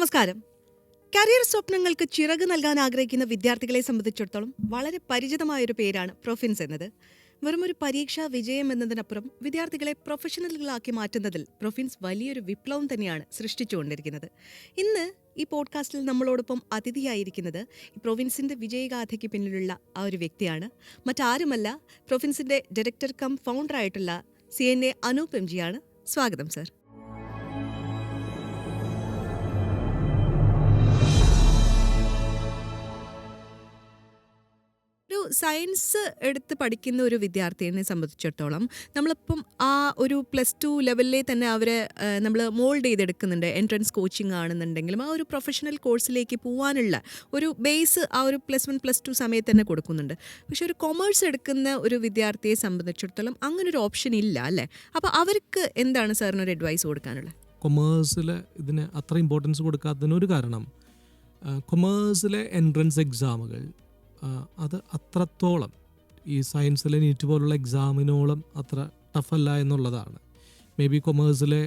നമസ്കാരം. കരിയർ സ്വപ്നങ്ങൾക്ക് ചിറക് നൽകാൻ ആഗ്രഹിക്കുന്ന വിദ്യാർത്ഥികളെ സംബന്ധിച്ചിടത്തോളം വളരെ പരിചിതമായൊരു പേരാണ് പ്രൊഫിൻസ് എന്നത്. വെറുമൊരു പരീക്ഷാ വിജയം എന്നതിനപ്പുറം വിദ്യാർത്ഥികളെ പ്രൊഫഷണലുകളാക്കി മാറ്റുന്നതിൽ പ്രൊഫിൻസ് വലിയൊരു വിപ്ലവം തന്നെയാണ് സൃഷ്ടിച്ചുകൊണ്ടിരിക്കുന്നത്. ഇന്ന് ഈ പോഡ്കാസ്റ്റിൽ നമ്മളോടൊപ്പം അതിഥിയായിരിക്കുന്നത് ഈ പ്രൊവിൻസിന്റെ വിജയഗാഥയ്ക്ക് പിന്നിലുള്ള ആ ഒരു വ്യക്തിയാണ്. മറ്റാരുമല്ല, പ്രൊഫിൻസിന്റെ ഡയറക്ടർ കം ഫൗണ്ടറായിട്ടുള്ള CNA അനൂപ് MG ആണ്. സ്വാഗതം സർ. സയൻസ് എടുത്ത് പഠിക്കുന്ന ഒരു വിദ്യാർത്ഥിയെ സംബന്ധിച്ചിടത്തോളം നമ്മളിപ്പം ആ ഒരു +2 ലെവലിലെ തന്നെ അവരെ നമ്മൾ മോൾഡ് ചെയ്തെടുക്കുന്നുണ്ട്. എൻട്രൻസ് കോച്ചിങ് ആണെന്നുണ്ടെങ്കിലും ആ ഒരു പ്രൊഫഷണൽ കോഴ്സിലേക്ക് പോകാനുള്ള ഒരു ബേസ് ആ ഒരു +1 +2 സമയത്ത് തന്നെ കൊടുക്കുന്നുണ്ട്. പക്ഷെ ഒരു കൊമേഴ്സ് എടുക്കുന്ന ഒരു വിദ്യാർത്ഥിയെ സംബന്ധിച്ചിടത്തോളം അങ്ങനെ ഒരു ഓപ്ഷൻ ഇല്ല അല്ലേ? അപ്പോൾ അവർക്ക് എന്താണ് സാറിനൊരു അഡ്വൈസ് കൊടുക്കാനുള്ളത്? കൊമേഴ്സിൽ ഇതിന് അത്ര ഇമ്പോർട്ടൻസ് കൊടുക്കാത്തതിനൊരു കാരണം കൊമേഴ്സിലെ എൻട്രൻസ് എക്സാമുകൾ അത് അത്രത്തോളം ഈ സയൻസിലെ നീറ്റ് പോലുള്ള എക്സാമിനോളം അത്ര ടഫല്ല എന്നുള്ളതാണ്. മേ ബി കൊമേഴ്സിലെ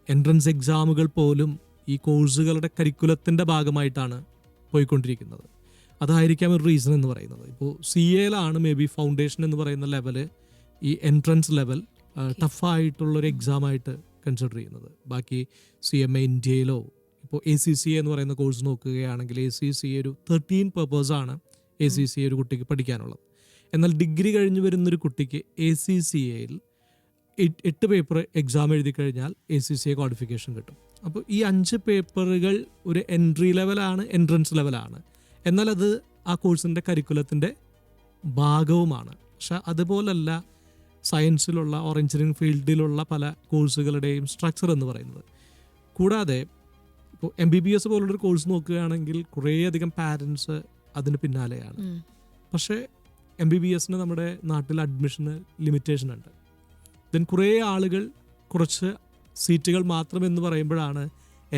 എൻട്രൻസ് എക്സാമുകൾ പോലും ഈ കോഴ്സുകളുടെ കരിക്കുലത്തിൻ്റെ ഭാഗമായിട്ടാണ് പോയിക്കൊണ്ടിരിക്കുന്നത്. അതായിരിക്കാം ഒരു റീസൺ എന്ന് പറയുന്നത്. ഇപ്പോൾ CAയിലാണ് മേ ബി ഫൗണ്ടേഷൻ എന്ന് പറയുന്ന ലെവല് ഈ എൻട്രൻസ് ലെവൽ ടഫായിട്ടുള്ളൊരു എക്സാമായിട്ട് കൺസിഡർ ചെയ്യുന്നത്. ബാക്കി CMA ഇന്ത്യയിലോ ഇപ്പോൾ ACCA എന്ന് പറയുന്ന കോഴ്സ് നോക്കുകയാണെങ്കിൽ ACCA ഒരു 13 പേപ്പേഴ്സാണ് ACCA ഒരു കുട്ടിക്ക് പഠിക്കാനുള്ളത്. എന്നാൽ ഡിഗ്രി കഴിഞ്ഞ് വരുന്നൊരു കുട്ടിക്ക് ACCAയിൽ 8 പേപ്പർ എക്സാം എഴുതി കഴിഞ്ഞാൽ ACCA ക്വാളിഫിക്കേഷൻ കിട്ടും. അപ്പോൾ ഈ 5 പേപ്പറുകൾ ഒരു എൻട്രി ലെവലാണ്, എൻട്രൻസ് ലെവലാണ്. എന്നാൽ അത് ആ കോഴ്സിൻ്റെ കരിക്കുലത്തിൻ്റെ ഭാഗവുമാണ്. പക്ഷെ അതുപോലല്ല സയൻസിലുള്ള എഞ്ചിനീയറിംഗ് ഫീൽഡിലുള്ള പല കോഴ്സുകളുടെയും സ്ട്രക്ചർ എന്ന് പറയുന്നത്. കൂടാതെ ഇപ്പോൾ MBBS പോലുള്ളൊരു കോഴ്സ് നോക്കുകയാണെങ്കിൽ കുറേയധികം പാരൻസ് അതിന് പിന്നാലെയാണ്. പക്ഷേ MBBSന് നമ്മുടെ നാട്ടിൽ അഡ്മിഷന് ലിമിറ്റേഷൻ ഉണ്ട്. ദെൻ കുറേ ആളുകൾ കുറച്ച് സീറ്റുകൾ മാത്രം എന്ന് പറയുമ്പോഴാണ്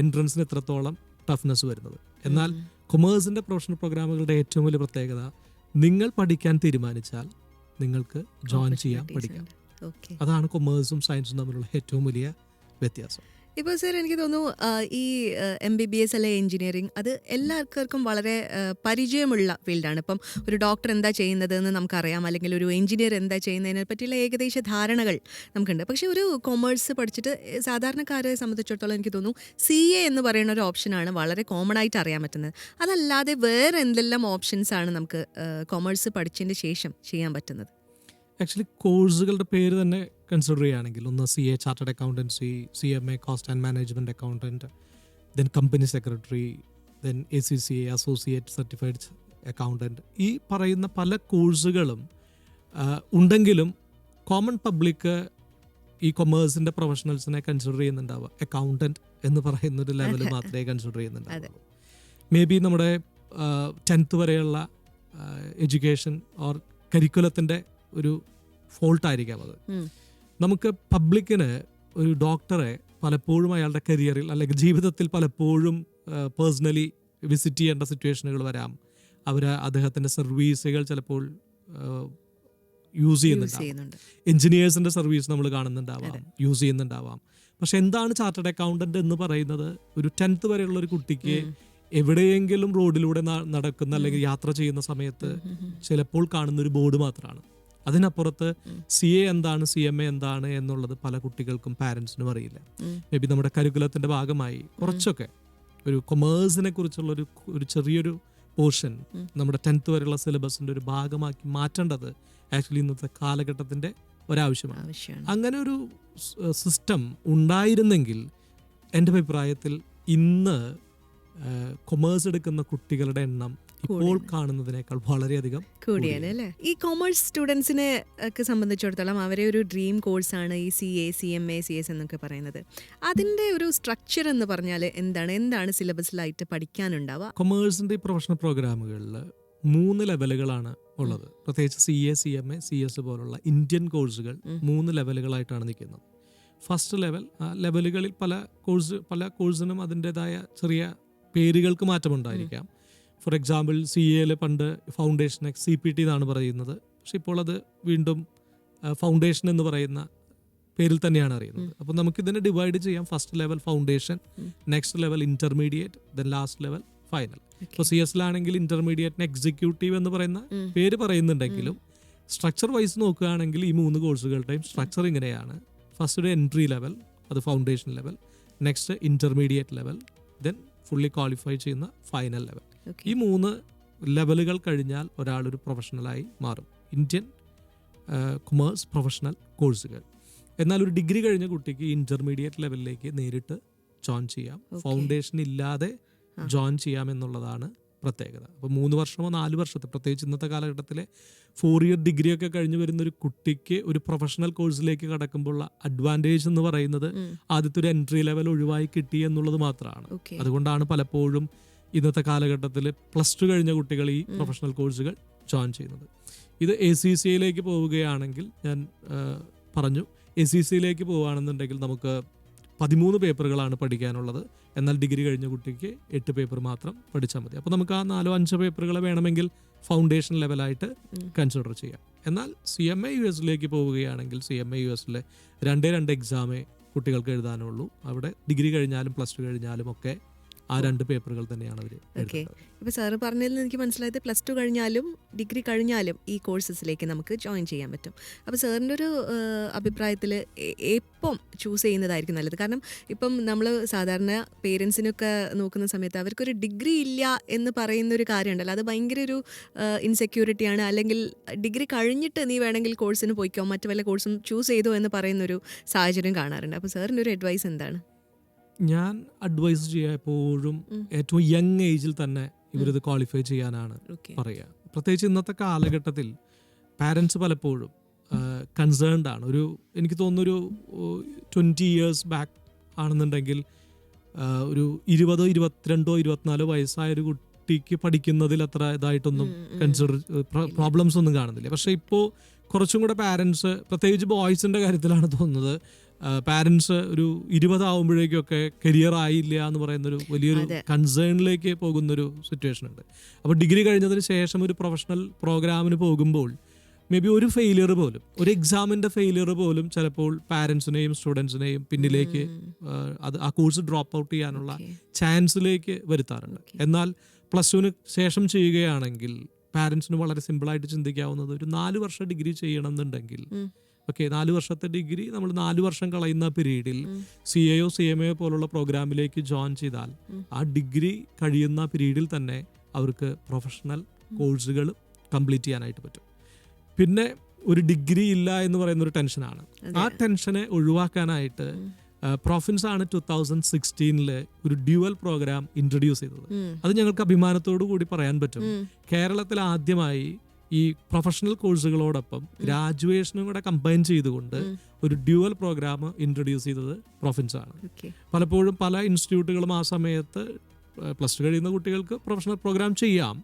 എൻട്രൻസിന് എത്രത്തോളം ടഫ്നെസ് വരുന്നത്. എന്നാൽ കൊമേഴ്സിൻ്റെ പ്രൊഫഷണൽ പ്രോഗ്രാമുകളുടെ ഏറ്റവും വലിയ പ്രത്യേകത, നിങ്ങൾ പഠിക്കാൻ തീരുമാനിച്ചാൽ നിങ്ങൾക്ക് ജോയിൻ ചെയ്യാൻ പഠിക്കാം. അതാണ് കൊമേഴ്സും സയൻസും തമ്മിലുള്ള ഏറ്റവും വലിയ വ്യത്യാസം. ഇപ്പോൾ സർ എനിക്ക് തോന്നുന്നു ഈ MBBS അല്ലെ എഞ്ചിനീയറിംഗ് അത് എല്ലാവർക്കും വളരെ പരിചയമുള്ള ഫീൽഡാണ്. ഇപ്പം ഒരു ഡോക്ടർ എന്താ ചെയ്യുന്നതെന്ന് നമുക്കറിയാം, അല്ലെങ്കിൽ ഒരു എഞ്ചിനീയർ എന്താ ചെയ്യുന്നതിനെ പറ്റിയുള്ള ഏകദേശ ധാരണകൾ നമുക്കുണ്ട്. പക്ഷേ ഒരു കൊമേഴ്സ് പഠിച്ചിട്ട് സാധാരണക്കാരെ സംബന്ധിച്ചിടത്തോളം എനിക്ക് തോന്നുന്നു CA എന്ന് പറയുന്ന ഒരു ഓപ്ഷനാണ് വളരെ കോമൺ ആയിട്ട് അറിയാൻ പറ്റുന്നത്. അതല്ലാതെ വേറെ എന്തെല്ലാം ഓപ്ഷൻസ് ആണ് നമുക്ക് കൊമേഴ്സ് പഠിച്ചതിന് ശേഷം ചെയ്യാൻ പറ്റുന്നത്? ആക്ച്വലി കോഴ്സുകളുടെ പേര് തന്നെ കൺസിഡർ ചെയ്യുകയാണെങ്കിൽ ഒന്ന് CA chartered accountancy, CMA cost and management accountant, then company secretary, then ACCA associate certified accountant. ഈ പറയുന്ന പല കോഴ്സുകളും ഉണ്ടെങ്കിലും കോമൺ പബ്ലിക് ഈ കൊമേഴ്സിൻ്റെ പ്രൊഫഷണൽസിനെ കൺസിഡർ ചെയ്യുന്നുണ്ടാവുക അക്കൗണ്ടൻറ്റ് എന്ന് പറയുന്നൊരു ലെവൽ മാത്രമേ കൺസിഡർ ചെയ്യുന്നുണ്ടാവുള്ളൂ. മേ ബി നമ്മുടെ 10th വരെയുള്ള എഡ്യൂക്കേഷൻ ഓർ കരിക്കുലത്തിൻ്റെ ഒരു ഫോൾട്ടായിരിക്കാം അത്. നമുക്ക് പബ്ലിക്കിന് ഒരു ഡോക്ടറെ പലപ്പോഴും അയാളുടെ കരിയറിൽ അല്ലെങ്കിൽ ജീവിതത്തിൽ പലപ്പോഴും പേഴ്സണലി വിസിറ്റ് ചെയ്യേണ്ട സിറ്റുവേഷനുകൾ വരാം. അദ്ദേഹത്തിൻ്റെ സർവീസുകൾ ചിലപ്പോൾ യൂസ് ചെയ്യുന്നുണ്ടാവാം. എഞ്ചിനീയേഴ്സിൻ്റെ സർവീസ് നമ്മൾ കാണുന്നുണ്ടാവാം, യൂസ് ചെയ്യുന്നുണ്ടാവാം. പക്ഷെ എന്താണ് ചാർട്ടേഡ് അക്കൗണ്ടന്റ് എന്ന് പറയുന്നത്? ഒരു 10th വരെയുള്ള ഒരു കുട്ടിക്ക് എവിടെയെങ്കിലും റോഡിലൂടെ നടക്കുന്ന അല്ലെങ്കിൽ യാത്ര ചെയ്യുന്ന സമയത്ത് ചിലപ്പോൾ കാണുന്ന ഒരു ബോർഡ് മാത്രമാണ്. അതിനപ്പുറത്ത് CA എന്താണ്, CMA എന്താണ് എന്നുള്ളത് പല കുട്ടികൾക്കും പാരൻസിനും അറിയില്ല. മേ ബി നമ്മുടെ കരിക്കുലത്തിൻ്റെ ഭാഗമായി കുറച്ചൊക്കെ ഒരു കൊമേഴ്സിനെ കുറിച്ചുള്ള ഒരു ചെറിയൊരു പോർഷൻ നമ്മുടെ 10th വരെയുള്ള സിലബസിൻ്റെ ഒരു ഭാഗമാക്കി മാറ്റേണ്ടത് ആക്ച്വലി ഇന്നത്തെ കാലഘട്ടത്തിൻ്റെ ഒരാവശ്യമാണ്. അങ്ങനെ ഒരു സിസ്റ്റം ഉണ്ടായിരുന്നെങ്കിൽ എൻ്റെ അഭിപ്രായത്തിൽ ഇന്ന് കൊമേഴ്സ് എടുക്കുന്ന കുട്ടികളുടെ എണ്ണം ഇപ്പോൾ കാണുന്നതിനേക്കാൾ വളരെയധികം കൂടിയാണ് അല്ലേ? ഈ കൊമേഴ്സ് സ്റ്റുഡൻസിനെ ഒക്കെ സംബന്ധിച്ചിടത്തോളം അവരെ ഒരു ഡ്രീം കോഴ്സാണ് ഈ CA, CMA, CS എന്നൊക്കെ പറയുന്നത്. അതിൻ്റെ ഒരു സ്ട്രക്ചർ എന്ന് പറഞ്ഞാൽ എന്താണ് സിലബസിലായിട്ട് പഠിക്കാനുണ്ടാവുക? കൊമേഴ്സിൻ്റെ ഈ പ്രൊഫഷണൽ പ്രോഗ്രാമുകളിൽ 3 ലെവലുകളാണ് ഉള്ളത്. പ്രത്യേകിച്ച് CA, CMA, CS പോലുള്ള ഇന്ത്യൻ കോഴ്സുകൾ 3 ലെവലുകളായിട്ടാണ് നിൽക്കുന്നത്. ഫസ്റ്റ് ലെവലുകളിൽ പല കോഴ്സിനും അതിൻ്റെതായ ചെറിയ പേരുകൾക്ക് മാറ്റമുണ്ടായിരിക്കാം. ഫോർ എക്സാമ്പിൾ CAയിൽ പണ്ട് ഫൗണ്ടേഷൻ CPT എന്നാണ് പറയുന്നത്. പക്ഷെ ഇപ്പോൾ അത് വീണ്ടും ഫൗണ്ടേഷൻ എന്ന് പറയുന്ന പേരിൽ തന്നെയാണ് അറിയുന്നത്. അപ്പോൾ നമുക്കിതിനെ ഡിവൈഡ് ചെയ്യാം. First level foundation, next level intermediate, then last level final. ഇപ്പോൾ CS-ലാണെങ്കിൽ ഇന്റർമീഡിയറ്റിന് എക്സിക്യൂട്ടീവ് എന്ന് പറയുന്ന പേര് പറയുന്നുണ്ടെങ്കിലും സ്ട്രക്ചർ വൈസ് നോക്കുകയാണെങ്കിൽ ഈ 3 കോഴ്സുകളുടെയും സ്ട്രക്ചർ ഇങ്ങനെയാണ്. ഫസ്റ്റ് ഒരു എൻട്രി ലെവൽ, അത് foundation level, next intermediate level, then fully qualify ചെയ്യുന്ന ഫൈനൽ ലെവൽ. ഈ 3 ലെവലുകൾ കഴിഞ്ഞാൽ ഒരാളൊരു പ്രൊഫഷണലായി മാറും. ഇന്ത്യൻ കൊമേഴ്സ് പ്രൊഫഷണൽ കോഴ്സുകൾ. എന്നാൽ ഒരു ഡിഗ്രി കഴിഞ്ഞ കുട്ടിക്ക് ഇന്റർമീഡിയറ്റ് ലെവലിലേക്ക് നേരിട്ട് ജോയിൻ ചെയ്യാം. ഫൗണ്ടേഷൻ ഇല്ലാതെ ജോയിൻ ചെയ്യാം എന്നുള്ളതാണ് പ്രത്യേകത. അപ്പോൾ 3 വർഷമോ 4 വർഷത്തെ, പ്രത്യേകിച്ച് ഇന്നത്തെ കാലഘട്ടത്തിലെ 4 ഇയർ ഡിഗ്രി ഒക്കെ കഴിഞ്ഞ് വരുന്ന ഒരു കുട്ടിക്ക് ഒരു പ്രൊഫഷണൽ കോഴ്സിലേക്ക് കടക്കുമ്പോഴുള്ള അഡ്വാൻറ്റേജ് എന്ന് പറയുന്നത് ആദ്യത്തെ ഒരു എൻട്രി ലെവൽ ഒഴിവായി കിട്ടി എന്നുള്ളത് മാത്രമാണ്. അതുകൊണ്ടാണ് പലപ്പോഴും ഇന്നത്തെ കാലഘട്ടത്തിൽ +2 കഴിഞ്ഞ കുട്ടികൾ ഈ പ്രൊഫഷണൽ കോഴ്സുകൾ ജോയിൻ ചെയ്യുന്നത്. ഇത് ACCA-യിലേക്ക് പോവുകയാണെങ്കിൽ ഞാൻ പറഞ്ഞു, ACCA-യിലേക്ക് പോവുകയാണെന്നുണ്ടെങ്കിൽ നമുക്ക് 13 പേപ്പറുകളാണ് പഠിക്കാനുള്ളത്. എന്നാൽ ഡിഗ്രി കഴിഞ്ഞ കുട്ടിക്ക് 8 പേപ്പർ മാത്രം പഠിച്ചാൽ മതി. അപ്പോൾ നമുക്ക് ആ 4-5 പേപ്പറുകൾ വേണമെങ്കിൽ ഫൗണ്ടേഷൻ ലെവലായിട്ട് കൺസിഡർ ചെയ്യാം. എന്നാൽ CMA US-ലേക്ക് പോവുകയാണെങ്കിൽ CMA US-ലെ 2 എക്സാമേ കുട്ടികൾക്ക് എഴുതാനുള്ളൂ. അവിടെ ഡിഗ്രി കഴിഞ്ഞാലും +2 കഴിഞ്ഞാലും ഒക്കെ ആ 2 പേപ്പറുകൾ തന്നെയാണ് അവർ. ഓക്കെ, ഇപ്പോൾ സാറ് പറഞ്ഞതിൽ എനിക്ക് മനസ്സിലായത് +2 കഴിഞ്ഞാലും ഡിഗ്രി കഴിഞ്ഞാലും ഈ കോഴ്സസിലേക്ക് നമുക്ക് ജോയിൻ ചെയ്യാൻ പറ്റും. അപ്പോൾ സാറിൻ്റെ ഒരു അഭിപ്രായത്തിൽ എപ്പം ചൂസ് ചെയ്യുന്നതായിരിക്കും നല്ലത്? കാരണം ഇപ്പം നമ്മൾ സാധാരണ പേരൻസിനൊക്കെ നോക്കുന്ന സമയത്ത് അവർക്കൊരു ഡിഗ്രി ഇല്ല എന്ന് പറയുന്നൊരു കാര്യമുണ്ടല്ലോ, അത് ഭയങ്കര ഒരു ഇൻസെക്യൂരിറ്റിയാണ്. അല്ലെങ്കിൽ ഡിഗ്രി കഴിഞ്ഞിട്ട് നീ വേണമെങ്കിൽ കോഴ്സിന് പോയിക്കോ, മറ്റു വല്ല കോഴ്സും ചൂസ് ചെയ്തോ എന്ന് പറയുന്നൊരു സാഹചര്യം കാണാറുണ്ട്. അപ്പോൾ സാറിൻ്റെ ഒരു അഡ്വൈസ് എന്താണ്? ഞാൻ അഡ്വൈസ് ചെയ്യുക എപ്പോഴും ഏറ്റവും യങ് ഏജിൽ തന്നെ ഇവരിത് ക്വാളിഫൈ ചെയ്യാനാണ് പറയുക. പ്രത്യേകിച്ച് ഇന്നത്തെ കാലഘട്ടത്തിൽ പാരൻസ് പലപ്പോഴും കൺസേൺഡ് ആണ്. എനിക്ക് തോന്നുന്നൊരു 20 years ബാക്ക് ആണെന്നുണ്ടെങ്കിൽ ഒരു 20, 22, 24 വയസ്സായ ഒരു കുട്ടിക്ക് പഠിക്കുന്നതിൽ അത്ര ഇതായിട്ടൊന്നും പ്രോബ്ലംസ് ഒന്നും കാണുന്നില്ല. പക്ഷേ ഇപ്പോൾ കുറച്ചും കൂടെ പാരൻസ്, പ്രത്യേകിച്ച് ബോയ്സിൻ്റെ കാര്യത്തിലാണ് തോന്നുന്നത്, പാരൻസ് ഒരു 20 ആവുമ്പോഴേക്കൊക്കെ കരിയർ ആയില്ല എന്ന് പറയുന്നൊരു വലിയൊരു കൺസേണിലേക്ക് പോകുന്നൊരു സിറ്റുവേഷൻ ഉണ്ട്. അപ്പോൾ ഡിഗ്രി കഴിഞ്ഞതിന് ശേഷം ഒരു പ്രൊഫഷണൽ പ്രോഗ്രാമിന് പോകുമ്പോൾ മേ ബി ഒരു ഫെയിലിയർ പോലും, ഒരു എക്സാമിൻ്റെ ഫെയിലിയർ പോലും ചിലപ്പോൾ പാരൻസിനെയും സ്റ്റുഡൻസിനെയും പിന്നിലേക്ക് ആ കോഴ്സ് ഡ്രോപ്പ് ഔട്ട് ചെയ്യാനുള്ള ചാൻസിലേക്ക് വരുത്താറുണ്ട്. എന്നാൽ +2-ന് ശേഷം ചെയ്യുകയാണെങ്കിൽ പാരൻസിന് വളരെ സിമ്പിളായിട്ട് ചിന്തിക്കാവുന്നത്, ഒരു 4 വർഷം ഡിഗ്രി ചെയ്യണം എന്നുണ്ടെങ്കിൽ 4 വർഷത്തെ ഡിഗ്രി നമ്മൾ 4 വർഷം കളയുന്ന പീരീഡിൽ CAയോ CMAയോ പോലുള്ള പ്രോഗ്രാമിലേക്ക് ജോയിൻ ചെയ്താൽ ആ ഡിഗ്രി കഴിയുന്ന പീരീഡിൽ തന്നെ അവർക്ക് പ്രൊഫഷണൽ കോഴ്സുകൾ കംപ്ലീറ്റ് ചെയ്യാനായിട്ട് പറ്റും. പിന്നെ ഒരു ഡിഗ്രി ഇല്ല എന്ന് പറയുന്നൊരു ടെൻഷനാണ്. ആ ടെൻഷനെ ഒഴിവാക്കാനായിട്ട് പ്രൊഫിൻസ് ആണ് 2016 ഒരു ഡ്യുവൽ പ്രോഗ്രാം ഇൻട്രൊഡ്യൂസ് ചെയ്തത്. അത് ഞങ്ങൾക്ക് അഭിമാനത്തോടു കൂടി പറയാൻ പറ്റും. കേരളത്തിൽ ആദ്യമായി ഈ പ്രൊഫഷണൽ കോഴ്സുകളോടൊപ്പം ഗ്രാജുവേഷനും കൂടെ കമ്പൈൻ ചെയ്തുകൊണ്ട് ഒരു ഡ്യുവൽ പ്രോഗ്രാം ഇൻട്രൊഡ്യൂസ് ചെയ്തത് പ്രൊഫിൻസ് ആണ്. പലപ്പോഴും പല ഇൻസ്റ്റിറ്റ്യൂട്ടുകളും ആ സമയത്ത് +2 കഴിയുന്ന കുട്ടികൾക്ക് പ്രൊഫഷണൽ പ്രോഗ്രാം ചെയ്യാം,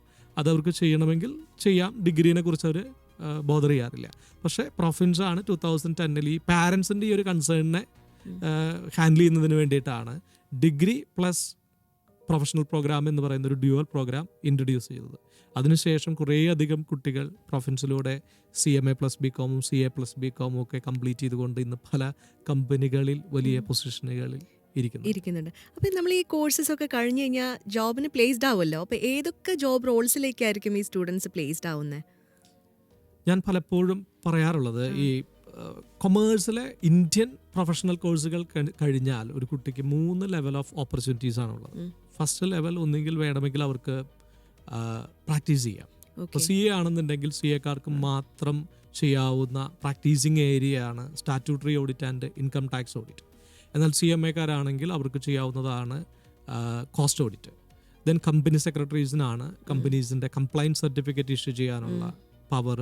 അതവർക്ക് ചെയ്യണമെങ്കിൽ ചെയ്യാം, ഡിഗ്രീനെ കുറിച്ച് അവർ ബോധർ ചെയ്യാറില്ല. പക്ഷേ പ്രൊഫിൻസ് ആണ് 2010 ഈ പാരൻസിൻ്റെ ഈ ഒരു കൺസേണിനെ ഹാൻഡിൽ ചെയ്യുന്നതിന് വേണ്ടിയിട്ടാണ് ഡിഗ്രി പ്ലസ് പ്രൊഫഷണൽ പ്രോഗ്രാം എന്ന് പറയുന്ന ഒരു ഡ്യുവൽ പ്രോഗ്രാം ഇൻട്രൊഡ്യൂസ് ചെയ്തത്. അതിനുശേഷം കുറേയധികം കുട്ടികൾ പ്രൊഫൻസിലൂടെ CMA + BCom, CA + BCom ഒക്കെ കംപ്ലീറ്റ് ചെയ്തുകൊണ്ട് ഇന്ന് പല കമ്പനികളിൽ വലിയ പൊസിഷനുകളിൽ ഇരിക്കുന്നുണ്ട്. അപ്പോൾ നമ്മൾ ഈ കോഴ്സസ് ഒക്കെ കഴിഞ്ഞ് കഴിഞ്ഞാൽ ജോബിന് പ്ലേസ്ഡ് ആവുമല്ലോ. അപ്പോൾ ഏതൊക്കെ ജോബ് റോൾസിലേക്കായിരിക്കും ഈ സ്റ്റുഡൻസ് പ്ലേസ്ഡ് ആവുന്നത്? ഞാൻ പലപ്പോഴും പറയാറുള്ളത്, ഈ കൊമേഴ്സിലെ ഇന്ത്യൻ പ്രൊഫഷണൽ കോഴ്സുകൾ കഴിഞ്ഞാൽ ഒരു കുട്ടിക്ക് 3 ലെവൽ ഓഫ് ഓപ്പർച്യൂണിറ്റീസ് ആണുള്ളത്. ഫസ്റ്റ് ലെവൽ ഒന്നെങ്കിൽ വേണമെങ്കിൽ അവർക്ക് പ്രാക്ടീസ് ചെയ്യാം. ഇപ്പോൾ CA ആണെന്നുണ്ടെങ്കിൽ CAക്കാർക്ക് മാത്രം ചെയ്യാവുന്ന പ്രാക്ടീസിങ് ഏരിയയാണ് statutory audit and income tax audit. എന്നാൽ CMAക്കാരാണെങ്കിൽ അവർക്ക് ചെയ്യാവുന്നതാണ് കോസ്റ്റ് ഓഡിറ്റ്. ദെൻ കമ്പനി സെക്രട്ടറീസിനാണ് കമ്പനീസിൻ്റെ കംപ്ലയൻസ് സർട്ടിഫിക്കറ്റ് ഇഷ്യൂ ചെയ്യാനുള്ള പവർ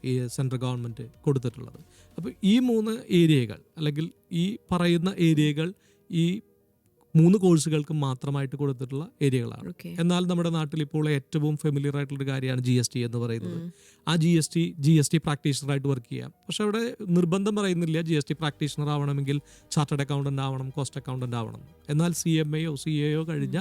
ഈ സെൻട്രൽ ഗവൺമെൻറ് കൊടുത്തിട്ടുള്ളത്. അപ്പോൾ ഈ 3 ഏരിയകൾ, അല്ലെങ്കിൽ ഈ പറയുന്ന ഏരിയകൾ ഈ 3 കോഴ്സുകൾക്ക് മാത്രമായിട്ട് കൊടുത്തിട്ടുള്ള ഏരിയകളാണ്. എന്നാൽ നമ്മുടെ നാട്ടിൽ ഇപ്പോൾ ഏറ്റവും ഫെമിലിയർ ആയിട്ടുള്ളൊരു കാര്യമാണ് GST എന്ന് പറയുന്നത്. ആ GST പ്രാക്ടീഷണറായിട്ട് വർക്ക് ചെയ്യാം. പക്ഷെ അവിടെ നിർബന്ധം പറയുന്നില്ല GST പ്രാക്ടീഷണർ ആവണമെങ്കിൽ ചാർട്ടേഡ് അക്കൗണ്ടൻ്റ് ആവണം, കോസ്റ്റ് അക്കൗണ്ടൻ്റ് ആവണം. എന്നാൽ CMAയോ CAയോ കഴിഞ്ഞ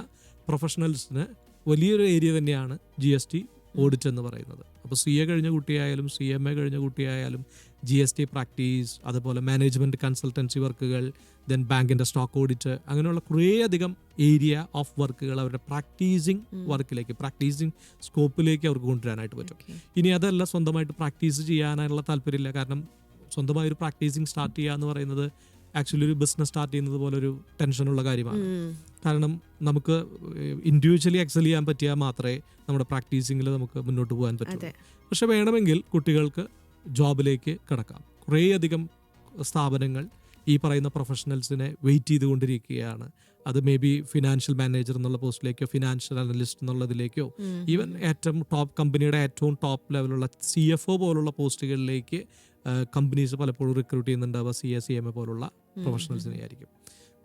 പ്രൊഫഷണൽസിന് വലിയൊരു ഏരിയ തന്നെയാണ് GST ഓഡിറ്റ് എന്ന് പറയുന്നത്. അപ്പോൾ CA കഴിഞ്ഞ കുട്ടിയായാലും CMA കഴിഞ്ഞ കുട്ടിയായാലും GST പ്രാക്ടീസ്, അതുപോലെ മാനേജ്മെൻറ്റ് കൺസൾട്ടൻസി വർക്കുകൾ, ദെൻ ബാങ്കിൻ്റെ സ്റ്റോക്ക് ഓഡിറ്റ്, അങ്ങനെയുള്ള കുറേയധികം ഏരിയ ഓഫ് വർക്കുകൾ അവരുടെ പ്രാക്ടീസിങ് വർക്കിലേക്ക്, പ്രാക്ടീസിങ് സ്കോപ്പിലേക്ക് അവർക്ക് കൊണ്ടുവരാനായിട്ട് പറ്റും. ഇനി അതല്ല, സ്വന്തമായിട്ട് പ്രാക്ടീസ് ചെയ്യാനുള്ള താല്പര്യമില്ല, കാരണം സ്വന്തമായൊരു പ്രാക്ടീസിങ് സ്റ്റാർട്ട് ചെയ്യുക എന്ന് പറയുന്നത് ആക്ച്വലി ഒരു ബിസിനസ് സ്റ്റാർട്ട് ചെയ്യുന്നത് പോലെ ഒരു ടെൻഷനുള്ള കാര്യമാണ്. കാരണം നമുക്ക് ഇൻഡിവിജ്വലി എക്സൽ ചെയ്യാൻ പറ്റിയാൽ മാത്രമേ നമ്മുടെ പ്രാക്ടീസിങ്ങിൽ നമുക്ക് മുന്നോട്ട് പോകാൻ പറ്റൂ. പക്ഷെ വേണമെങ്കിൽ കുട്ടികൾക്ക് ജോബിലേക്ക് കിടക്കാം. കുറേയധികം സ്ഥാപനങ്ങൾ ഈ പറയുന്ന പ്രൊഫഷണൽസിനെ വെയിറ്റ് ചെയ്തുകൊണ്ടിരിക്കുകയാണ്. അത് മേ ബി ഫിനാൻഷ്യൽ മാനേജർ എന്നുള്ള പോസ്റ്റിലേക്കോ ഫിനാൻഷ്യൽ അനലിസ്റ്റ് എന്നുള്ളതിലേക്കോ, ഈവൻ ഏറ്റവും ടോപ്പ് കമ്പനിയുടെ ഏറ്റവും ടോപ്പ് ലെവലുള്ള CFO പോലുള്ള പോസ്റ്റുകളിലേക്ക് കമ്പനീസ് പലപ്പോഴും റിക്രൂട്ട് ചെയ്യുന്നുണ്ടാവുക CA പോലുള്ള പ്രൊഫഷണൽസിനെ ആയിരിക്കും.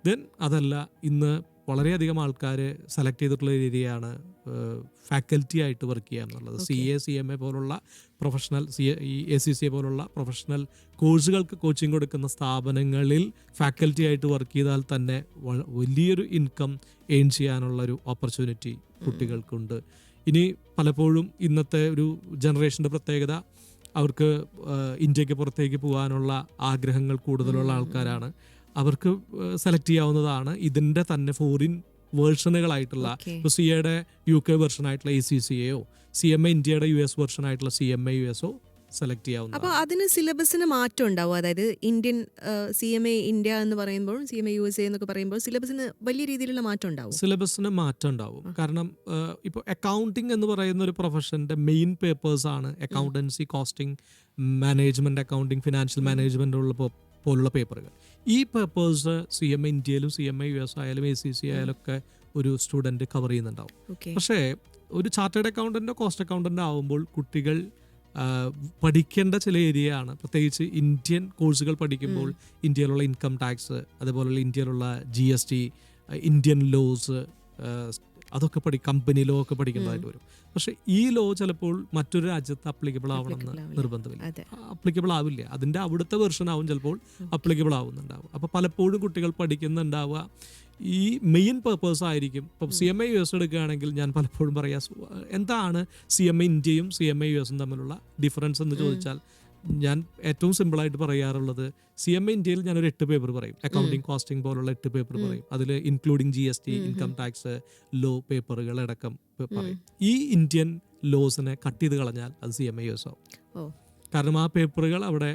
ദെൻ അതല്ല, ഇന്ന് വളരെയധികം ആൾക്കാർ സെലക്ട് ചെയ്തിട്ടുള്ള ഏരിയയാണ് ഫാക്കൽറ്റി ആയിട്ട് വർക്ക് ചെയ്യുക എന്നുള്ളത്. CA പോലുള്ള പ്രൊഫഷണൽ, ACCA പോലുള്ള പ്രൊഫഷണൽ കോഴ്സുകൾക്ക് കോച്ചിങ് കൊടുക്കുന്ന സ്ഥാപനങ്ങളിൽ ഫാക്കൽറ്റി ആയിട്ട് വർക്ക് ചെയ്താൽ തന്നെ വലിയൊരു ഇൻകം ഏൺ ചെയ്യാനുള്ളൊരു ഓപ്പർച്യൂണിറ്റി കുട്ടികൾക്കുണ്ട്. ഇനി പലപ്പോഴും ഇന്നത്തെ ഒരു ജനറേഷൻ്റെ പ്രത്യേകത, അവർക്ക് ഇന്ത്യക്ക് പുറത്തേക്ക് പോകാനുള്ള ആഗ്രഹങ്ങൾ കൂടുതലുള്ള ആൾക്കാരാണ്. അവർക്ക് സെലക്ട് ചെയ്യാവുന്നതാണ് ഇതിൻ്റെ തന്നെ ഫോറിൻ വേർഷനുകളായിട്ടുള്ള, ഇപ്പോൾ CAയുടെ UK വെർഷൻ ആയിട്ടുള്ള ACCAയോ, CMA ഇന്ത്യയുടെ US വെർഷൻ ആയിട്ടുള്ള CMA USO സെലക്ട് ചെയ്യാവുന്ന. അപ്പോൾ അതിന് സിലബസിന് മാറ്റം ഉണ്ടാവും. അതായത് ഇന്ത്യൻ CMA ഇന്ത്യ എന്ന് പറയുമ്പോൾ CMA USA എന്നൊക്കെ പറയുമ്പോൾ സിലബസിന് വലിയ രീതിയിലുള്ള മാറ്റം ഉണ്ടാവും. സിലബസിന് മാറ്റം ഉണ്ടാവും. കാരണം ഇപ്പോൾ അക്കൗണ്ടിങ് എന്ന് പറയുന്ന ഒരു പ്രൊഫഷൻ്റെ മെയിൻ പേപ്പേഴ്സ് ആണ് accountancy, costing, management accounting, financial management പോലുള്ള പേപ്പറുകൾ. ഈ പേപ്പേഴ്സ് CMA ഇന്ത്യയിലും CMA US ആയാലും ACC ആയാലും ഒക്കെ ഒരു സ്റ്റുഡൻറ്റ് കവർ ചെയ്യുന്നുണ്ടാവും. പക്ഷേ ഒരു ചാർട്ടേഡ് അക്കൗണ്ടൻറ്റോ കോസ്റ്റ് അക്കൗണ്ടൻ്റോ ആവുമ്പോൾ കുട്ടികൾ പഠിക്കേണ്ട ചില ഏരിയ ആണ്. പ്രത്യേകിച്ച് ഇന്ത്യൻ കോഴ്സുകൾ പഠിക്കുമ്പോൾ ഇന്ത്യയിലുള്ള ഇൻകം ടാക്സ്, അതുപോലുള്ള ഇന്ത്യയിലുള്ള GST, ഇന്ത്യൻ ലോസ്, അതൊക്കെ കമ്പനി ലോ ഒക്കെ പഠിക്കേണ്ടതായിട്ട് വരും. പക്ഷെ ഈ ലോ ചിലപ്പോൾ മറ്റൊരു രാജ്യത്ത് അപ്ലിക്കബിൾ ആവണമെന്ന് നിർബന്ധമില്ല, അപ്ലിക്കബിൾ ആവില്ല. അതിൻ്റെ അവിടുത്തെ വെർഷൻ ആവും ചിലപ്പോൾ അപ്ലിക്കബിൾ ആവുന്നുണ്ടാവും. അപ്പോൾ പലപ്പോഴും കുട്ടികൾ പഠിക്കുന്നുണ്ടാവുക ഈ മെയിൻ പേർപ്പസ് ആയിരിക്കും. ഇപ്പം CMA US എടുക്കുകയാണെങ്കിൽ ഞാൻ പലപ്പോഴും പറയാം, എന്താണ് CMA ഇന്ത്യയും CMA USും തമ്മിലുള്ള ഡിഫറൻസ് എന്ന് ചോദിച്ചാൽ ഞാൻ ഏറ്റവും സിമ്പിളായിട്ട് പറയാറുള്ളത്, CMA ഇന്ത്യയിൽ ഞാനൊരു 8 പേപ്പർ പറയും, അക്കൗണ്ടിങ്, കോസ്റ്റിംഗ് പോലുള്ള 8 പേപ്പർ പറയും. അതിൽ including GST, income tax, law പേപ്പറുകൾ അടക്കം പറയും. ഈ ഇന്ത്യൻ ലോസിനെ കട്ട് ചെയ്ത് കളഞ്ഞാൽ അത് CMA US ആവും. കാരണം ആ പേപ്പറുകൾ അവിടെ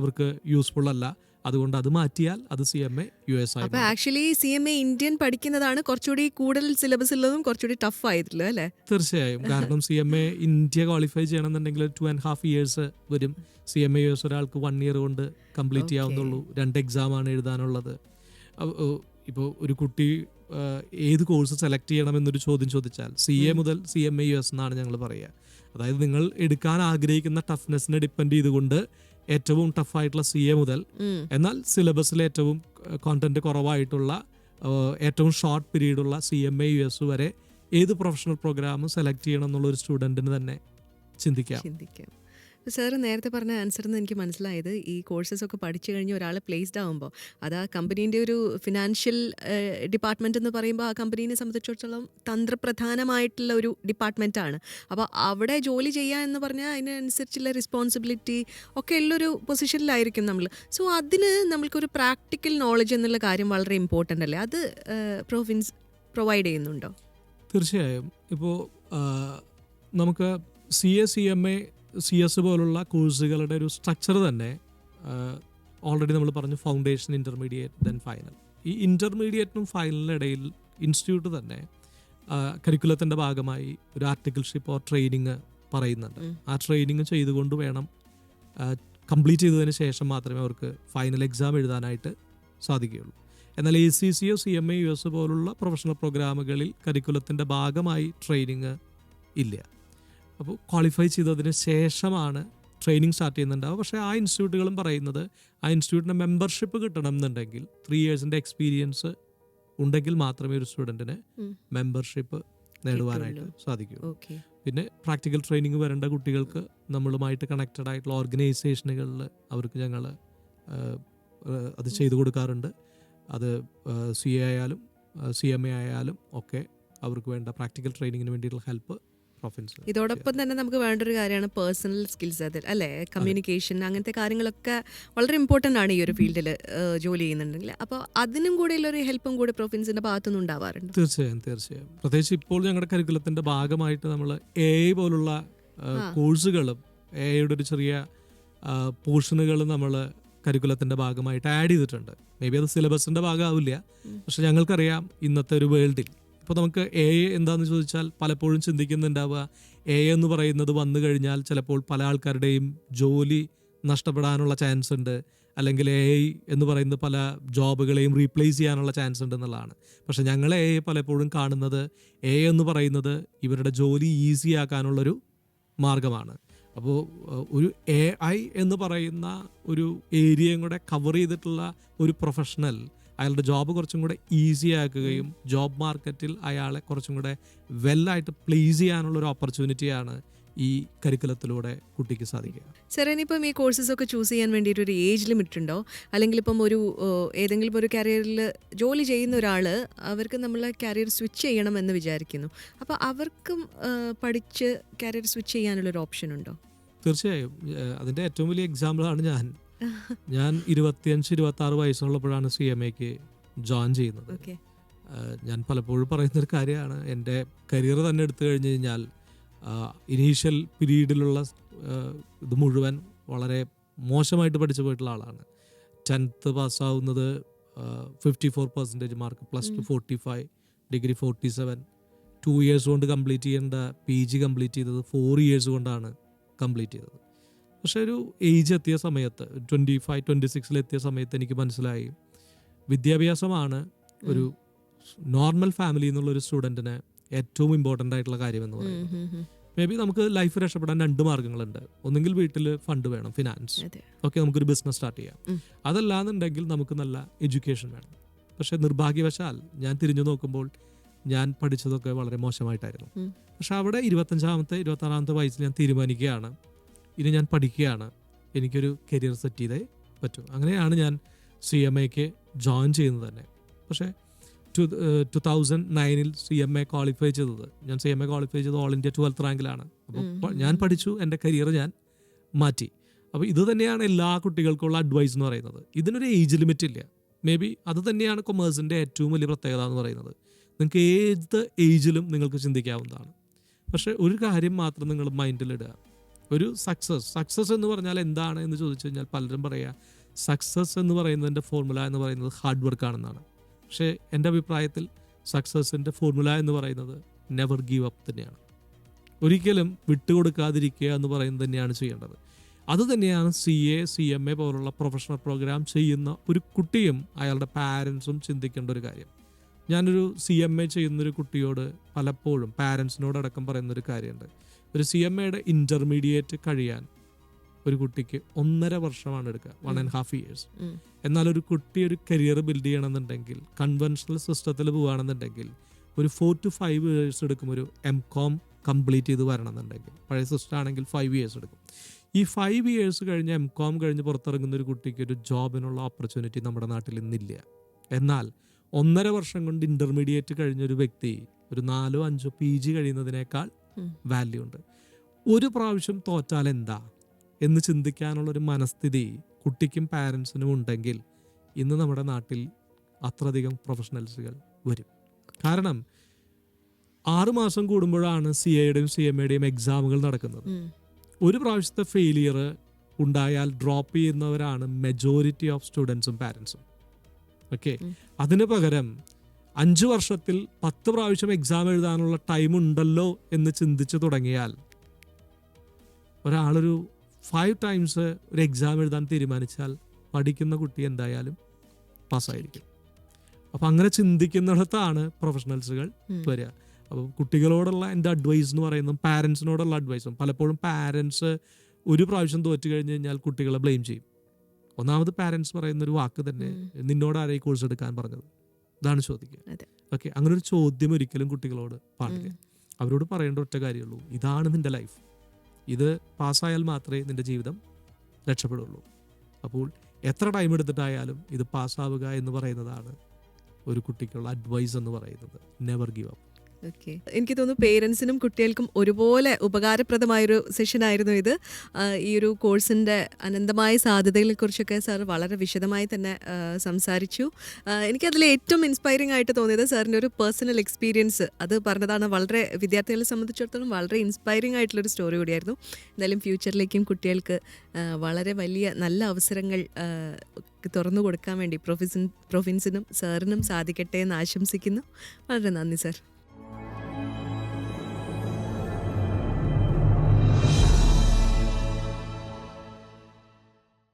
അവർക്ക് യൂസ്ഫുൾ അല്ല. അതുകൊണ്ട് അത് മാറ്റിയാൽ അത് CMA US ആയി. അപ്പോൾ ആക്ച്വലി CMA ഇന്ത്യൻ പഠിക്കുന്നതാണ് കുറച്ചുകൂടി കൂടുതൽ സിലബസ് ഉള്ളതും കുറച്ചുകൂടി ടഫ് ആയിട്ടുള്ളത് അല്ലേ? തീർച്ചയായും. കാരണം CMA ഇന്ത്യ ക്വാളിഫൈ ചെയ്യണമെന്നുണ്ടെങ്കിൽ 2.5 years വരും. CMA US ഒരാൾക്ക് 1 year കൊണ്ട് കംപ്ലീറ്റ് ചെയ്യാവുന്നുള്ളൂ. 2 എക്സാമാണ് എഴുതാനുള്ളത്. ഇപ്പോൾ ഒരു കുട്ടി ഏത് കോഴ്സ് സെലക്ട് ചെയ്യണമെന്നൊരു ചോദ്യം ചോദിച്ചാൽ CA മുതൽ CMA US എന്നാണ് ഞങ്ങൾ പറയുക. അതായത് നിങ്ങൾ എടുക്കാൻ ആഗ്രഹിക്കുന്ന ടഫ്നെസ്സിനെ ഡിപ്പെൻഡ് ചെയ്തുകൊണ്ട് ഏറ്റവും ടഫായിട്ടുള്ള CA മുതൽ, എന്നാൽ സിലബസിൽ ഏറ്റവും കോണ്ടന്റ് കുറവായിട്ടുള്ള ഏറ്റവും ഷോർട്ട് പീരീഡുള്ള CMA US വരെ ഏത് പ്രൊഫഷണൽ പ്രോഗ്രാം സെലക്ട് ചെയ്യണം എന്നുള്ളൊരു സ്റ്റുഡൻറ്റിന് തന്നെ ചിന്തിക്കാം. സാറ് നേരത്തെ പറഞ്ഞ ആൻസറിൽ നിന്ന് എനിക്ക് മനസ്സിലായത്, ഈ കോഴ്സസ് ഒക്കെ പഠിച്ചു കഴിഞ്ഞ് ഒരാൾ പ്ലേസ്ഡ് ആകുമ്പോൾ അത് ആ കമ്പനീൻ്റെ ഒരു ഫിനാൻഷ്യൽ ഡിപ്പാർട്ട്മെൻറ്റ് എന്ന് പറയുമ്പോൾ ആ കമ്പനീനെ സംബന്ധിച്ചിടത്തോളം തന്ത്രപ്രധാനമായിട്ടുള്ള ഒരു ഡിപ്പാർട്ട്മെൻറ്റാണ്. അപ്പോൾ അവിടെ ജോലി ചെയ്യുക എന്ന് പറഞ്ഞാൽ അതിനനുസരിച്ചുള്ള റെസ്പോൺസിബിലിറ്റി ഒക്കെ ഉള്ളൊരു പൊസിഷനിലായിരിക്കും നമ്മൾ. സോ അതിന് നമ്മൾക്കൊരു പ്രാക്ടിക്കൽ നോളജ് എന്നുള്ള കാര്യം വളരെ ഇമ്പോർട്ടൻ്റ് അല്ലേ? അത് പ്രൊവിൻസ് പ്രൊവൈഡ് ചെയ്യുന്നുണ്ടോ? തീർച്ചയായും. ഇപ്പോൾ നമുക്ക് CA, CMA, CS പോലുള്ള കോഴ്സുകളുടെ ഒരു സ്ട്രക്ചർ തന്നെ ഓൾറെഡി നമ്മൾ പറഞ്ഞു, ഫൗണ്ടേഷൻ, ഇൻ്റർമീഡിയറ്റ്, ദെൻ ഫൈനൽ. ഈ ഇൻ്റർമീഡിയറ്റിനും ഫൈനലിനും ഇടയിൽ ഇൻസ്റ്റിറ്റ്യൂട്ട് തന്നെ കരിക്കുലത്തിൻ്റെ ഭാഗമായി ഒരു ആർട്ടിക്കിൾഷിപ്പ് ഓർ ട്രെയിനിങ് പറയുന്നുണ്ട്. ആ ട്രെയിനിങ് ചെയ്തുകൊണ്ട് വേണം കംപ്ലീറ്റ് ചെയ്തതിന് ശേഷം മാത്രമേ അവർക്ക് ഫൈനൽ എക്സാം എഴുതാനായിട്ട് സാധിക്കുകയുള്ളൂ. എന്നാൽ ACCയോ CMA US പോലുള്ള പ്രൊഫഷണൽ പ്രോഗ്രാമുകളിൽ കരിക്കുലത്തിൻ്റെ ഭാഗമായി ട്രെയിനിങ് ഇല്ല. അപ്പോൾ ക്വാളിഫൈ ചെയ്തതിന് ശേഷമാണ് ട്രെയിനിങ് സ്റ്റാർട്ട് ചെയ്യുന്നുണ്ടാവുക. പക്ഷേ ആ ഇൻസ്റ്റിറ്റ്യൂട്ടുകളും പറയുന്നത് ആ ഇൻസ്റ്റിറ്റ്യൂട്ടിൻ്റെ മെമ്പർഷിപ്പ് കിട്ടണം എന്നുണ്ടെങ്കിൽ 3 years എക്സ്പീരിയൻസ് ഉണ്ടെങ്കിൽ മാത്രമേ ഒരു സ്റ്റുഡൻറ്റിന് മെമ്പർഷിപ്പ് നേടുവാനായിട്ട് സാധിക്കുകയുള്ളൂ. പിന്നെ പ്രാക്ടിക്കൽ ട്രെയിനിങ് വരേണ്ട കുട്ടികൾക്ക് നമ്മളുമായിട്ട് കണക്റ്റഡ് ആയിട്ടുള്ള ഓർഗനൈസേഷനുകളിൽ അവർക്ക് ഞങ്ങൾ അത് ചെയ്തു കൊടുക്കാറുണ്ട്. അത് CA ആയാലും CMA ആയാലും ഒക്കെ അവർക്ക് വേണ്ട പ്രാക്ടിക്കൽ ട്രെയിനിങ്ങിന് വേണ്ടിയിട്ടുള്ള ഹെൽപ്പ് പ്രൊഫിൻസ്. ഇതോടൊപ്പം തന്നെ നമുക്ക് വേണ്ടൊരു കാര്യമാണ് പേഴ്സണൽ സ്കിൽസ്, അതിൽ അല്ലേ, കമ്മ്യൂണിക്കേഷൻ, അങ്ങനത്തെ കാര്യങ്ങളൊക്കെ വളരെ ഇമ്പോർട്ടൻ്റ് ആണ് ഈ ഒരു ഫീൽഡിൽ ജോലി ചെയ്യുന്നുണ്ടെങ്കിൽ. അപ്പോൾ അതിനും കൂടെ ഉള്ളൊരു ഹെൽപ്പും കൂടെ പ്രൊഫിൻസിൻ്റെ ഭാഗത്തുനിന്ന് ഉണ്ടാവാറുണ്ട്. തീർച്ചയായും. പ്രത്യേകിച്ച് ഇപ്പോൾ ഞങ്ങളുടെ കരിക്കുലത്തിൻ്റെ ഭാഗമായിട്ട് നമ്മൾ AI പോലുള്ള കോഴ്സുകളും AIയുടെ ഒരു ചെറിയ പോർഷനുകൾ നമ്മൾ കരിക്കുലത്തിൻ്റെ ഭാഗമായിട്ട് ആഡ് ചെയ്തിട്ടുണ്ട്. മേ ബി അത് സിലബസിൻ്റെ ഭാഗമാവില്ല, പക്ഷെ ഞങ്ങൾക്കറിയാം ഇന്നത്തെ ഒരു വേൾഡിൽ ഇപ്പോൾ നമുക്ക് AI എന്താണെന്ന് ചോദിച്ചാൽ പലപ്പോഴും ചിന്തിക്കുന്നുണ്ടാവുക, AI എന്ന് പറയുന്നത് വന്നു കഴിഞ്ഞാൽ ചിലപ്പോൾ പല ആൾക്കാരുടെയും ജോലി നഷ്ടപ്പെടാനുള്ള ചാൻസ് ഉണ്ട്, അല്ലെങ്കിൽ AI എന്ന് പറയുന്നത് പല ജോബുകളെയും റീപ്ലേസ് ചെയ്യാനുള്ള ചാൻസ് ഉണ്ട് എന്നുള്ളതാണ്. പക്ഷെ ഞങ്ങൾ AI പലപ്പോഴും കാണുന്നത് AI എന്ന് പറയുന്നത് ഇവരുടെ ജോലി ഈസി ആക്കാനുള്ളൊരു മാർഗമാണ്. അപ്പോൾ ഒരു AI എന്ന് പറയുന്ന ഒരു ഏരിയയും കൂടെ കവർ ചെയ്തിട്ടുള്ള ഒരു പ്രൊഫഷണൽ അയാളുടെ ജോബ് കുറച്ചും കൂടെ ഈസി ആക്കുകയും ജോബ് മാർക്കറ്റിൽ അയാളെ കുറച്ചും കൂടെ വെല്ലായിട്ട് പ്ലേസ് ചെയ്യാനുള്ള ഒരു ഓപ്പർച്യൂണിറ്റിയാണ് ഈ കരിക്കുലത്തിലൂടെ കുട്ടിക്ക് സാധിക്കുക. സാർ, ഇനിയിപ്പം ഈ കോഴ്സസ് ഒക്കെ ചൂസ് ചെയ്യാൻ വേണ്ടിയിട്ട് ഒരു ഏജ് ലിമിറ്റ് ഉണ്ടോ? അല്ലെങ്കിൽ ഇപ്പം ഒരു ഏതെങ്കിലും ഒരു കരിയറിൽ ജോലി ചെയ്യുന്ന ഒരാൾ, അവർക്ക് നമ്മൾ കരിയർ സ്വിച്ച് ചെയ്യണം എന്ന് വിചാരിക്കുന്നു, അപ്പോൾ അവർക്കും പഠിച്ച് കരിയർ സ്വിച്ച് ചെയ്യാനുള്ളൊരു ഓപ്ഷൻ ഉണ്ടോ? തീർച്ചയായും. അതിൻ്റെ ഏറ്റവും വലിയ എക്സാമ്പിളാണ് ഞാൻ 25-26 വയസ്സുള്ളപ്പോഴാണ് CMAക്ക് ജോയിൻ ചെയ്യുന്നത്. ഞാൻ പലപ്പോഴും പറയുന്നൊരു കാര്യമാണ്, എൻ്റെ കരിയർ തന്നെ എടുത്തു കഴിഞ്ഞ് കഴിഞ്ഞാൽ ഇനീഷ്യൽ പീരീഡിലുള്ള ഇത് മുഴുവൻ വളരെ മോശമായിട്ട് പഠിച്ചു പോയിട്ടുള്ള ആളാണ്. 10th പാസ്സാവുന്നത് 54% മാർക്ക്, +2 45, ഡിഗ്രി 47, 2 years കൊണ്ട് കംപ്ലീറ്റ് ചെയ്യേണ്ട PG കംപ്ലീറ്റ് ചെയ്തത് 4 years കൊണ്ടാണ് കംപ്ലീറ്റ് ചെയ്തത്. പക്ഷെ ഒരു ഏജ് എത്തിയ സമയത്ത് 25-26 എത്തിയ സമയത്ത് എനിക്ക് മനസ്സിലായി, വിദ്യാഭ്യാസമാണ് ഒരു നോർമൽ ഫാമിലി എന്നുള്ളൊരു സ്റ്റുഡൻറ്റിന് ഏറ്റവും ഇമ്പോർട്ടൻ്റ് ആയിട്ടുള്ള കാര്യമെന്ന് പറയുന്നത്. മേ ബി നമുക്ക് ലൈഫ് രക്ഷപ്പെടാൻ 2 മാർഗ്ഗങ്ങളുണ്ട്. ഒന്നെങ്കിൽ വീട്ടിൽ ഫണ്ട് വേണം, ഫിനാൻസ്, ഓക്കെ, നമുക്കൊരു ബിസിനസ് സ്റ്റാർട്ട് ചെയ്യാം. അതല്ലാന്നുണ്ടെങ്കിൽ നമുക്ക് നല്ല എഡ്യൂക്കേഷൻ വേണം. പക്ഷെ നിർഭാഗ്യവശാൽ ഞാൻ തിരിഞ്ഞു നോക്കുമ്പോൾ ഞാൻ പഠിച്ചതൊക്കെ വളരെ മോശമായിട്ടായിരുന്നു. പക്ഷെ അവിടെ 25-26 വയസ്സിൽ ഞാൻ തീരുമാനിക്കുകയാണ്, ഇനി ഞാൻ പഠിക്കുകയാണ്, എനിക്കൊരു കരിയർ സെറ്റ് ചെയ്തേ പറ്റും. അങ്ങനെയാണ് ഞാൻ CMAക്ക് ജോയിൻ ചെയ്യുന്നത് തന്നെ. പക്ഷേ 2009 CMA ക്വാളിഫൈ ചെയ്തത്, ഞാൻ CMA ക്വാളിഫൈ ചെയ്തത് ഓൾ ഇന്ത്യ 12th റാങ്കിലാണ്. അപ്പോൾ ഞാൻ പഠിച്ചു, എൻ്റെ കരിയർ ഞാൻ മാറ്റി. അപ്പോൾ ഇത് തന്നെയാണ് എല്ലാ കുട്ടികൾക്കുള്ള അഡ്വൈസ് എന്ന് പറയുന്നത്. ഇതിനൊരു ഏജ് ലിമിറ്റ് ഇല്ല. മേ ബി അത് തന്നെയാണ് കൊമേഴ്സിൻ്റെ ഏറ്റവും വലിയ പ്രത്യേകത എന്ന് പറയുന്നത്. നിങ്ങൾക്ക് ഏത് ഏജിലും നിങ്ങൾക്ക് ചിന്തിക്കാവുന്നതാണ്. പക്ഷേ ഒരു കാര്യം മാത്രം നിങ്ങൾ മൈൻഡിലിടുക, ഒരു സക്സസ് എന്ന് പറഞ്ഞാൽ എന്താണ് എന്ന് ചോദിച്ചു കഴിഞ്ഞാൽ പലരും പറയുക സക്സസ് എന്ന് പറയുന്നതിൻ്റെ ഫോർമുല എന്ന് പറയുന്നത് ഹാർഡ് വർക്കാണെന്നാണ്. പക്ഷേ എൻ്റെ അഭിപ്രായത്തിൽ സക്സസിൻ്റെ ഫോർമുല എന്ന് പറയുന്നത് നെവർ ഗീവ് അപ്പ് തന്നെയാണ്. ഒരിക്കലും വിട്ടുകൊടുക്കാതിരിക്കുക എന്ന് പറയുന്നത് തന്നെയാണ് ചെയ്യേണ്ടത്. അതുതന്നെയാണ് CMA പോലുള്ള പ്രൊഫഷണൽ പ്രോഗ്രാം ചെയ്യുന്ന ഒരു കുട്ടിയും അയാളുടെ പാരൻസും ചിന്തിക്കേണ്ട ഒരു കാര്യം. ഞാനൊരു CMA ചെയ്യുന്നൊരു കുട്ടിയോട് പലപ്പോഴും പാരൻസിനോടടക്കം പറയുന്നൊരു കാര്യമുണ്ട്. ഒരു CMAയുടെ ഇൻ്റർമീഡിയറ്റ് കഴിയാൻ ഒരു കുട്ടിക്ക് 1.5 വർഷമാണ് എടുക്കുക, 1.5 years. എന്നാൽ ഒരു കുട്ടി ഒരു കരിയർ ബിൽഡ് ചെയ്യണമെന്നുണ്ടെങ്കിൽ, കൺവെൻഷണൽ സിസ്റ്റത്തിൽ പോകുകയാണെന്നുണ്ടെങ്കിൽ ഒരു 4 to 5 years എടുക്കും. ഒരു MCOM കംപ്ലീറ്റ് ചെയ്ത് വരണമെന്നുണ്ടെങ്കിൽ, പഴയ സിസ്റ്റം ആണെങ്കിൽ 5 years എടുക്കും. ഈ 5 years കഴിഞ്ഞ് MCOM കഴിഞ്ഞ് പുറത്തിറങ്ങുന്ന ഒരു കുട്ടിക്ക് ഒരു ജോബിനുള്ള ഓപ്പർച്യൂണിറ്റി നമ്മുടെ നാട്ടിൽ ഇന്നില്ല. എന്നാൽ 1.5 വർഷം കൊണ്ട് ഇൻ്റർമീഡിയറ്റ് കഴിഞ്ഞൊരു വ്യക്തി ഒരു 4-5 PG കഴിയുന്നതിനേക്കാൾ വാല്യൂ ഉണ്ട്. ഒരു പ്രാവശ്യം തോറ്റാൽ എന്താ എന്ന് ചിന്തിക്കാനുള്ളൊരു മനസ്ഥിതി കുട്ടിക്കും പാരൻസിനും ഉണ്ടെങ്കിൽ ഇന്ന് നമ്മുടെ നാട്ടിൽ അത്രയധികം പ്രൊഫഷണൽസുകൾ വരും. കാരണം 6 മാസം കൂടുമ്പോഴാണ് CAയുടെയും CMAയുടെയും എക്സാമുകൾ നടക്കുന്നത്. ഒരു പ്രാവശ്യത്തെ ഫെയിലിയർ ഉണ്ടായാൽ ഡ്രോപ്പ് ചെയ്യുന്നവരാണ് മെജോറിറ്റി ഓഫ് സ്റ്റുഡൻസും പാരൻസും. ഓക്കെ, അതിന് പകരം 5 വർഷത്തിൽ 10 പ്രാവശ്യം എക്സാം എഴുതാനുള്ള ടൈം ഉണ്ടല്ലോ എന്ന് ചിന്തിച്ചു തുടങ്ങിയാൽ ഒരാളൊരു 5 times ഒരു എക്സാം എഴുതാൻ തീരുമാനിച്ചാൽ പഠിക്കുന്ന കുട്ടി എന്തായാലും പാസ്സായിരിക്കും. അപ്പം അങ്ങനെ ചിന്തിക്കുന്നിടത്താണ് പ്രൊഫഷണൽസുകൾ വരിക. അപ്പോൾ കുട്ടികളോടുള്ള എൻ്റെ അഡ്വൈസ് എന്ന് പറയുന്നത് പാരൻസിനോടുള്ള അഡ്വൈസും, പലപ്പോഴും പാരൻസ് ഒരു പ്രാവശ്യം തോറ്റു കഴിഞ്ഞ് കഴിഞ്ഞാൽ കുട്ടികളെ ബ്ലെയിം ചെയ്യും. ഒന്നാമത് പാരൻസ് പറയുന്നൊരു വാക്ക് തന്നെ, നിന്നോട് ആരെ കോഴ്സ് എടുക്കാൻ പറഞ്ഞത്, ഇതാണ് ചോദിക്കുക. ഓക്കെ, അങ്ങനെ ഒരു ചോദ്യം ഒരിക്കലും കുട്ടികളോട് പാടില്ല. അവരോട് പറയേണ്ട ഒറ്റ കാര്യമുള്ളൂ, ഇതാണ് നിൻ്റെ ലൈഫ്, ഇത് പാസ്സായാൽ മാത്രമേ നിൻ്റെ ജീവിതം രക്ഷപ്പെടുള്ളൂ. അപ്പോൾ എത്ര ടൈം എടുത്തിട്ടായാലും ഇത് പാസ്സാവുക എന്ന് പറയുന്നതാണ് ഒരു കുട്ടിക്കുള്ള അഡ്വൈസ് എന്ന് പറയുന്നത്. Never give up. ഓക്കെ, എനിക്ക് തോന്നുന്നു പേരൻസിനും കുട്ടികൾക്കും ഒരുപോലെ ഉപകാരപ്രദമായൊരു സെഷനായിരുന്നു ഇത്. ഈ ഒരു കോഴ്സിൻ്റെ അനന്തമായ സാധ്യതകളെ കുറിച്ചൊക്കെ സാർ വളരെ വിശദമായി തന്നെ സംസാരിച്ചു. എനിക്കതിൽ ഏറ്റവും ഇൻസ്പയറിംഗ് ആയിട്ട് തോന്നിയത് സാറിൻ്റെ ഒരു പേഴ്സണൽ എക്സ്പീരിയൻസ് അത് പറഞ്ഞതാണ്. വളരെ വിദ്യാർത്ഥികളെ സംബന്ധിച്ചിടത്തോളം വളരെ ഇൻസ്പയറിംഗ് ആയിട്ടുള്ളൊരു സ്റ്റോറി കൂടിയായിരുന്നു. എന്തായാലും ഫ്യൂച്ചറിലേക്കും കുട്ടികൾക്ക് വളരെ വലിയ നല്ല അവസരങ്ങൾ തുറന്നു കൊടുക്കാൻ വേണ്ടി പ്രൊഫിൻസിനും സാറിനും സാധിക്കട്ടെ എന്ന് ആശംസിക്കുന്നു. വളരെ നന്ദി സാർ.